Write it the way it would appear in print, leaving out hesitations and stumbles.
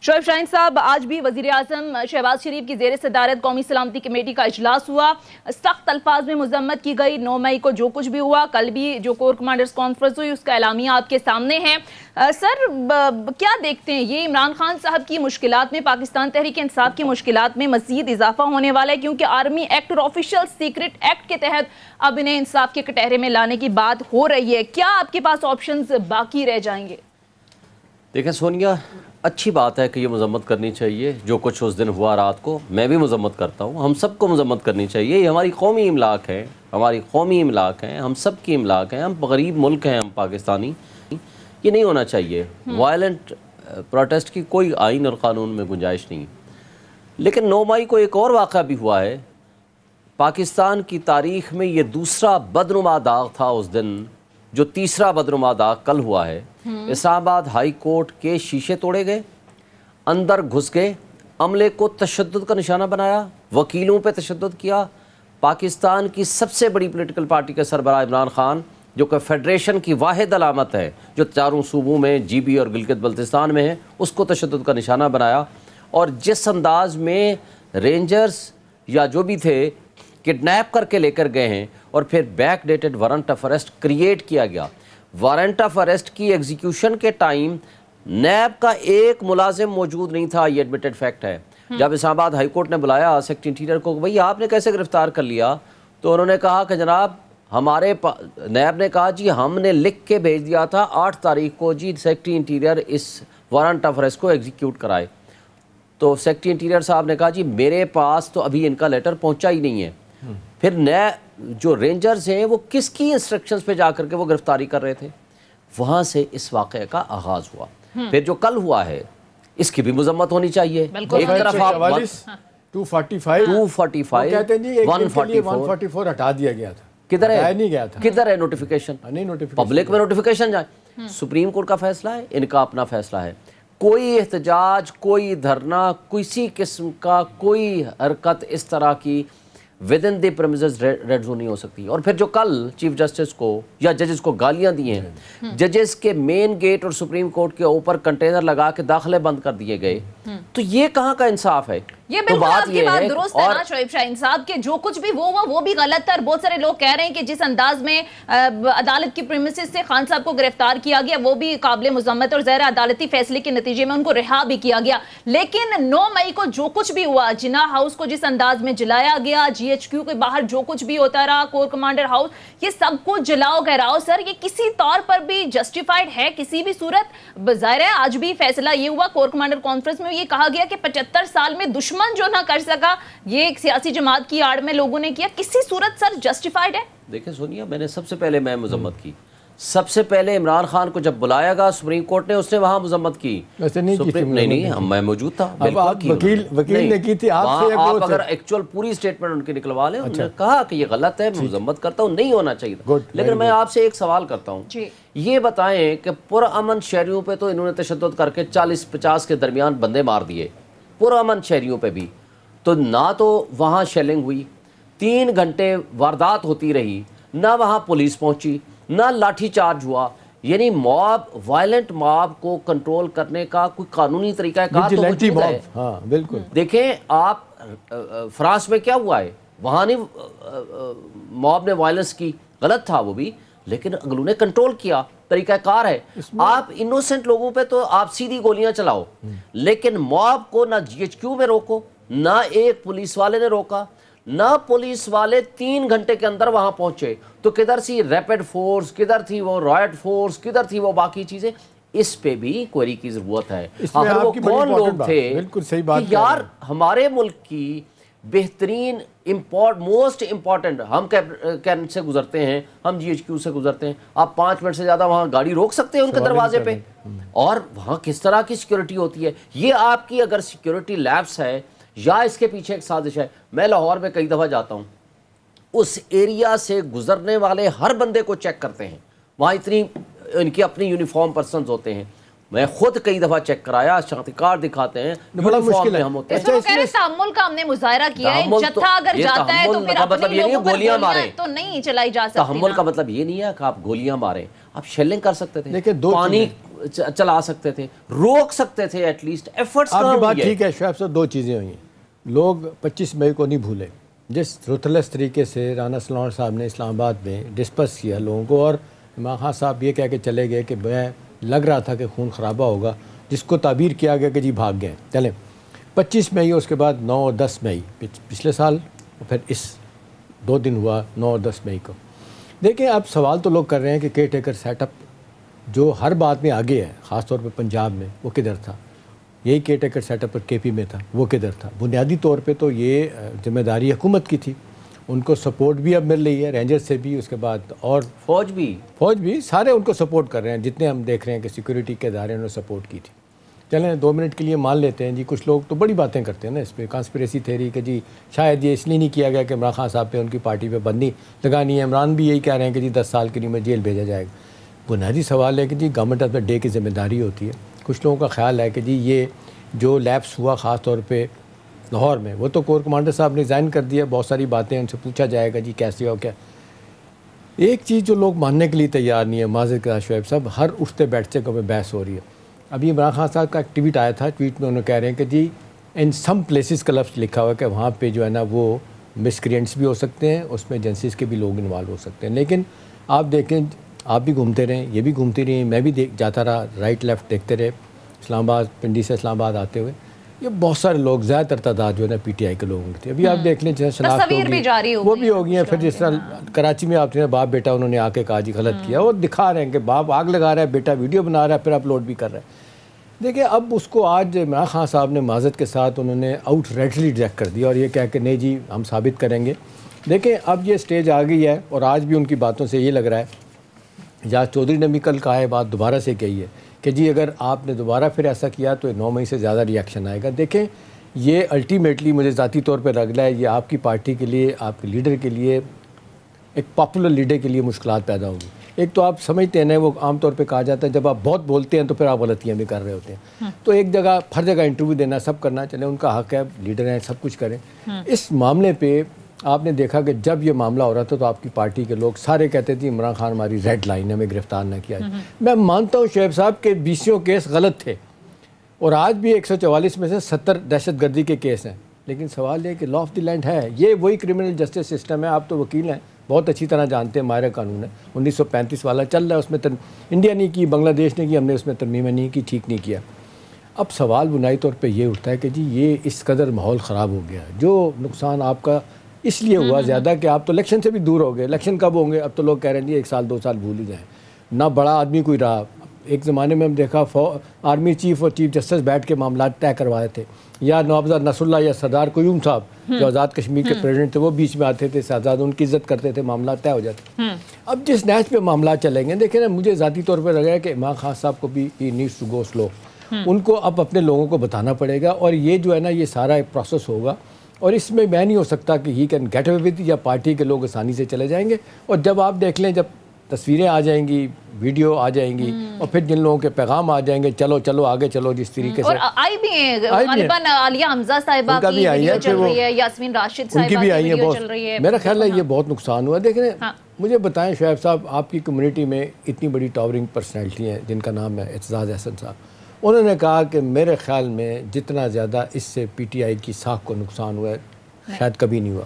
शोएब शाहीन साहब, आज भी वजीर आज़म शहबाज शरीफ की ज़ेर सदारत कौमी सलामती कमेटी का इजलास हुआ। सख्त अल्फाज में मजम्मत की गई। 9 मई को जो कुछ भी हुआ, कल भी जो कोर कमांडर्स कॉन्फ्रेंस हुई उसका एलामिया आपके सामने है। सर, क्या देखते हैं ये इमरान खान साहब की मुश्किलात में, पाकिस्तान तहरीक इंसाफ की मुश्किलात में मजीद इजाफा होने वाला है, क्योंकि आर्मी एक्ट और ऑफिशियल सीक्रेट एक्ट के तहत अब इन्हें इंसाफ के कटहरे में लाने की बात हो रही है। क्या आपके पास ऑप्शंस बाकी रह जाएंगे? देखें सोनिया, अच्छी बात है कि ये मजम्मत करनी चाहिए। जो कुछ उस दिन हुआ रात को, मैं भी मजम्मत करता हूँ। हम सबको मजम्मत करनी चाहिए। ये हमारी कौमी इमलाक है, हमारी कौमी इमलाक हैं, हम सब की इमलाक हैं। हम गरीब मुल्क हैं, हम पाकिस्तानी। ये नहीं होना चाहिए। वायलेंट प्रोटेस्ट की कोई आइन और क़ानून में गुंजाइश नहीं। लेकिन 9 मई को एक और वाक़या भी हुआ है। पाकिस्तान की तारीख़ में ये दूसरा बदनुमा दाग था उस दिन, जो तीसरा बदनुमा दाग कल हुआ है। इस्लामाबाद हाई कोर्ट के शीशे तोड़े गए, अंदर घुस गए, अमले को तशद्दुद का निशाना बनाया, वकीलों पे तशद्दुद किया। पाकिस्तान की सबसे बड़ी पॉलिटिकल पार्टी के सरबराह इमरान खान, जो कि फेडरेशन की वाहिद अलामत है जो चारों सूबों में GB और गिलगित बल्तिस्तान में है, उसको तशद्दुद का निशाना बनाया। और जिस अंदाज में रेंजर्स या जो भी थे किडनैप करके लेकर गए हैं और फिर back dated warrant of arrest create किया गया। वारंट ऑफ अरेस्ट की एग्जीक्यूशन के टाइम नैब का एक मुलाजिम मौजूद नहीं था। ये एडमिटेड फैक्ट है। जब इस्लामाबाद हाई कोर्ट ने बुलाया सेक्रेटरी इंटीरियर को, भाई आपने कैसे गिरफ्तार कर लिया, तो उन्होंने कहा कि जनाब नैब ने कहा जी हमने लिख के भेज दिया था 8 तारीख को, जी सेक्रेटरी इंटीरियर इस वारंट ऑफ अरेस्ट को एग्जीक्यूट कराए। तो सेक्रेटरी इंटीरियर साहब ने कहा जी मेरे पास तो अभी इनका लेटर पहुंचा ही नहीं है। फिर जो रेंजर्स हैं वो किसकी इंस्ट्रक्शंस पे जाकर के वो गिरफ्तारी कर रहे थे? वहां से इस वाक़े का आगाज हुआ। फिर जो कल हुआ है इसकी भी मजम्मत होनी चाहिए। एक तरफ आप 245 कहते हैं जी 144 हटा दिया गया था। किधर है? नहीं गया था। किधर है नोटिफिकेशन? पब्लिक में नोटिफिकेशन जाए। सुप्रीम कोर्ट का फैसला है, इनका अपना फैसला है। कोई एहतजाज, कोई धरना, किसी किस्म का कोई हरकत इस तरह की with in the premises red zone नहीं हो सकती। और फिर जो कल चीफ जस्टिस को या जजेस को गालियां दी हैं, जजेस के मेन गेट और सुप्रीम कोर्ट के ऊपर कंटेनर लगा के दाखिले बंद कर दिए गए, तो ये कहाँ का इंसाफ है? ये बिल्कुल तो आपकी बात दुरुस्त है ना शोएब शाहीन साहब, के जो कुछ भी वो हुआ वो भी गलत था। और बहुत सारे लोग कह रहे हैं कि जिस अंदाज में अदालत की प्रीमिसेस से खान साहब को गिरफ्तार किया गया वो भी काबिल मुज़म्मत, और ज़ाहिर अदालती फैसले के नतीजे में उनको रिहा भी किया गया। लेकिन 9 मई को जो कुछ भी हुआ, जिना हाउस को जिस अंदाज में जलाया गया, GHQ के बाहर जो कुछ भी होता रहा, कोर कमांडर हाउस, ये सब कुछ जलाओ गहराओ सर, ये किसी तौर पर भी जस्टिफाइड है किसी भी सूरत? ज़ाहिर है आज भी फैसला ये हुआ, कोर कमांडर कॉन्फ्रेंस में ये कहा गया कि 75 साल में दुश्मन जो ना कर सका ये एक सियासी जमात की आड़ में लोगों ने किया। किसी सूरत सर जस्टिफाइड है? देखिए सोनिया, मैंने सबसे पहले मैं मजम्मत की। सबसे पहले इमरान खान को जब बुलाया गया सुप्रीम कोर्ट ने, उसने वहां मजम्मत की। नहीं, मैं मौजूद था। वकील ने की थी। आप अगर एक्चुअल पूरी स्टेटमेंट उनकी निकलवा लें। उन्होंने कहा कि ये गलत है, मजम्मत करता हूँ, नहीं होना चाहिए। लेकिन मैं आपसे एक सवाल करता हूँ, ये बताएं कि पुरअमन शहरियों पे तो इन्होंने तशद्दुद करके 40-50 के दरमियान बंदे मार दिए। पुरअमन शहरियों पे भी तो ना तो वहाँ शेलिंग हुई, 3 घंटे वारदात होती रही, ना वहाँ पुलिस पहुंची, ना लाठी चार्ज हुआ। यानी मॉब, वायलेंट मॉब को कंट्रोल करने का कोई कानूनी तरीका है? हाँ, बिल्कुल। देखें आप फ्रांस में क्या हुआ है, वहाँ नहीं मॉब ने वायलेंस की, गलत था वो भी, लेकिन अगलू ने कंट्रोल किया, तरीकाकार है। आप इनोसेंट लोगों पे तो आप सीधी गोलियां चलाओ, लेकिन मॉब को ना GHQ में रोको, ना एक पुलिस वाले ने रोका, ना पुलिस वाले 3 घंटे के अंदर वहां पहुंचे। तो किधर सी रैपिड फोर्स, किधर थी वो रॉयट फोर्स, किधर थी वो बाकी चीजें? इस पे भी क्वेरी की जरूरत है। आखिर वो कौन लोग थे? बिल्कुल सही बात कि यार हमारे मुल्क की बेहतरीन मोस्ट इम्पॉर्टेंट, हम कैंट से गुजरते हैं, हम GHQ से गुजरते हैं, आप 5 मिनट से ज्यादा वहां गाड़ी रोक सकते हैं उनके दरवाजे पे? और वहां किस तरह की सिक्योरिटी होती है? ये आपकी अगर सिक्योरिटी लैप्स है या इसके पीछे एक साजिश है। मैं लाहौर में कई दफा जाता हूं, उस एरिया से गुजरने वाले हर बंदे को चेक करते हैं। वहां इतनी इनकी अपनी यूनिफॉर्म पर्सन्स होते हैं। मैं खुद कई दफा चेक कराया, शनाख्ती कार्ड दिखाते हैं, बड़ा मुश्किल है। हम होते हैं। तो कह रहे तहम्मुल का हमने मुजाहिरा किया है, जत्था अगर जाता है तो फिर मतलब ये नहीं गोलियां मारें तो नहीं चलाई जा सकती। तहम्मुल का मतलब ये नहीं है कि आप गोलियां मारें, आप शेलिंग कर सकते थे। देखिए, पानी چلا سکتے تھے, روک سکتے تھے, ایٹ لیسٹ ایفرٹس. آپ کی بات ٹھیک ہے شعیب صاحب, 2 چیزیں ہوئی ہیں. لوگ 25 مئی کو نہیں بھولے, جس رتھلیس طریقے سے رانا سلوان صاحب نے اسلام آباد میں ڈسپس کیا لوگوں کو, اور عمران خان صاحب یہ کہہ کے چلے گئے کہ میں لگ رہا تھا کہ خون خرابہ ہوگا, جس کو تعبیر کیا گیا کہ جی بھاگ گئے. چلیں 25 مئی, اس کے بعد 9 اور 10 مئی پچھلے سال, اور پھر اس 2 دن ہوا 9 اور 10 مئی کو. دیکھیں اب سوال تو لوگ کر رہے ہیں کہ کیئر ٹیکر سیٹ اپ جو ہر بات میں آگے ہے, خاص طور پہ پنجاب میں, وہ کدھر تھا؟ یہی کیئر ٹیکر سیٹ اپ پر کے پی میں تھا, وہ کدھر تھا؟ بنیادی طور پہ تو یہ ذمہ داری حکومت کی تھی, ان کو سپورٹ بھی اب مل رہی ہے رینجر سے بھی, اس کے بعد اور فوج بھی سارے ان کو سپورٹ کر رہے ہیں, جتنے ہم دیکھ رہے ہیں کہ سیکورٹی کے ادارے انہوں نے سپورٹ کی تھی. چلیں 2 منٹ کے لیے مان لیتے ہیں جی, کچھ لوگ تو بڑی باتیں کرتے ہیں نا اس پہ, کانسپریسی تھیوری کہ جی شاید یہ اس لیے نہیں کیا گیا کہ عمران خان صاحب پہ ان کی پارٹی پہ بندی لگانی ہے. عمران بھی یہی کہہ رہے ہیں کہ جی 10 سال کے لیے میں جیل بھیجا جائے گا. بنیادی سوال ہے کہ جی گورنمنٹ آف دا ڈے کی ذمہ داری ہوتی ہے. کچھ لوگوں کا خیال ہے کہ جی یہ جو لیپس ہوا خاص طور پہ لاہور میں, وہ تو کور کمانڈر صاحب نے ریزائن کر دیا, بہت ساری باتیں ان سے پوچھا جائے گا جی کیسے ہو کیا. ایک چیز جو لوگ ماننے کے لیے تیار نہیں ہے, معذرت کے ساتھ شعیب صاحب, ہر اٹھتے بیٹھتے کو میں بحث ہو رہی ہے. ابھی عمران خان صاحب کا ایک ٹویٹ آیا تھا, ٹویٹ میں انہوں نے کہہ رہے ہیں کہ جی ان سم پلیسز کا لفظ لکھا ہوا ہے کہ وہاں پہ جو ہے نا وہ مسکرینٹس بھی ہو سکتے ہیں, اس میں ایجنسیز کے بھی لوگ انوالو ہو سکتے ہیں. لیکن آپ دیکھیں, آپ بھی گھومتے رہیں, یہ بھی گھومتی رہی, میں بھی جاتا رہا, رائٹ لیفٹ دیکھتے رہے, اسلام آباد پنڈی سے اسلام آباد آتے ہوئے, یہ بہت سارے لوگ, زیادہ تر تعداد جو ہے نا پی ٹی آئی کے لوگوں کی تھی. ابھی آپ دیکھ لیں جیسے شناخت ہوگی وہ بھی ہو گئی ہیں. پھر جس طرح کراچی میں آپ نے باپ بیٹا انہوں نے آ کے کہا جی غلط کیا, اور دکھا رہے ہیں کہ باپ آگ لگا رہا ہے, بیٹا ویڈیو بنا رہا ہے, پھر اپلوڈ بھی کر رہا ہے. دیکھیں اب اس کو آج عمران خان صاحب نے معذرت کے ساتھ انہوں نے آؤٹ ریٹلی ریجیکٹ کر دیا, اور یہ کہہ کہ نہیں جی ہم ثابت کریں گے. دیکھیں اب یہ سٹیج آ گئی ہے, اور آج بھی ان کی باتوں سے یہ لگ رہا ہے, جہاز چودھری نے بھی کل کہا ہے, بات دوبارہ سے کہی ہے کہ جی اگر آپ نے دوبارہ پھر ایسا کیا تو 9 مئی سے زیادہ ریئیکشن آئے گا. دیکھیں یہ الٹیمیٹلی مجھے ذاتی طور پہ لگ رہا ہے یہ آپ کی پارٹی کے لیے, آپ کے لیڈر کے لیے, ایک پاپولر لیڈر کے لیے مشکلات پیدا ہوگی. ایک تو آپ سمجھتے ہیں, وہ عام طور پہ کہا جاتا ہے جب آپ بہت بولتے ہیں تو پھر آپ غلطیاں بھی کر رہے ہوتے ہیں. تو ایک جگہ ہر جگہ انٹرویو دینا, سب کرنا, چلیں ان کا حق ہے, لیڈر ہیں, سب کچھ کریں. اس معاملے پہ آپ نے دیکھا کہ جب یہ معاملہ ہو رہا تھا تو آپ کی پارٹی کے لوگ سارے کہتے تھے عمران خان ہماری ریڈ لائن ہے, ہمیں گرفتار نہ کیا جائے. میں مانتا ہوں شعیب صاحب کہ 20 کیس غلط تھے, اور آج بھی 144 میں سے 70 دہشت گردی کے کیس ہیں. لیکن سوال یہ کہ لا آف دی لینڈ ہے, یہ وہی کرمنل جسٹس سسٹم ہے. آپ تو وکیل ہیں, بہت اچھی طرح جانتے ہیں, ماہر قانون ہے, 1935 والا چل رہا ہے, اس میں انڈیا نہیں کی, بنگلہ دیش نے کی, ہم نے اس میں ترمیمیں نہیں کی, ٹھیک نہیں کیا. اب سوال بنیادی طور پہ یہ اٹھتا ہے کہ جی یہ اس قدر ماحول خراب ہو گیا, جو نقصان آپ کا اس لیے ہوا زیادہ کہ آپ تو الیکشن سے بھی دور ہو گئے. الیکشن کب ہوں گے؟ اب تو لوگ کہہ رہے ہیں جی 1 سال 2 سال بھول ہی جائیں, نہ بڑا آدمی کوئی رہا. ایک زمانے میں ہم دیکھا آرمی چیف اور چیف جسٹس بیٹھ کے معاملات طے کروائے تھے, یا نوابزاد نصر اللہ یا سردار قیوم صاحب جو آزاد کشمیر کے پریزیڈنٹ تھے, وہ بیچ میں آتے تھے, شہزاد ان کی عزت کرتے تھے, معاملات طے ہو جاتے. اب جس نیچ پہ معاملات چلیں گے, دیکھیں نا, مجھے ذاتی طور پہ لگا ہے کہ عمران خان صاحب کو بھی نیڈس ٹو گو سلو, ان کو اب اپنے لوگوں کو بتانا پڑے گا, اور یہ جو ہے نا یہ سارا ایک پروسیس ہوگا, اور اس میں نہیں ہو سکتا کہ he can get away with, یا پارٹی کے لوگ آسانی سے چلے جائیں گے. اور جب آپ دیکھ لیں, جب تصویریں آ جائیں گی, ویڈیو آ جائیں گی, اور پھر جن لوگوں کے پیغام آ جائیں گے, چلو چلو آگے چلو, جس طریقے سے, اور آئی بھی ہیں غالباً عالیہ حمزہ صاحبہ کی ویڈیو چل رہی ہے, یاسمین راشد صاحبہ کی ویڈیو چل رہی ہے. میرا خیال ہے یہ بہت نقصان ہوا. دیکھیں مجھے بتائیں شعیب صاحب, آپ کی کمیونٹی میں اتنی بڑی ٹاورنگ پرسنالٹی ہیں جن کا نام ہے اعتزاز احسن صاحب, انہوں نے کہا کہ میرے خیال میں جتنا زیادہ اس سے پی ٹی آئی کی ساکھ کو نقصان ہوا ہے شاید کبھی نہیں ہوا.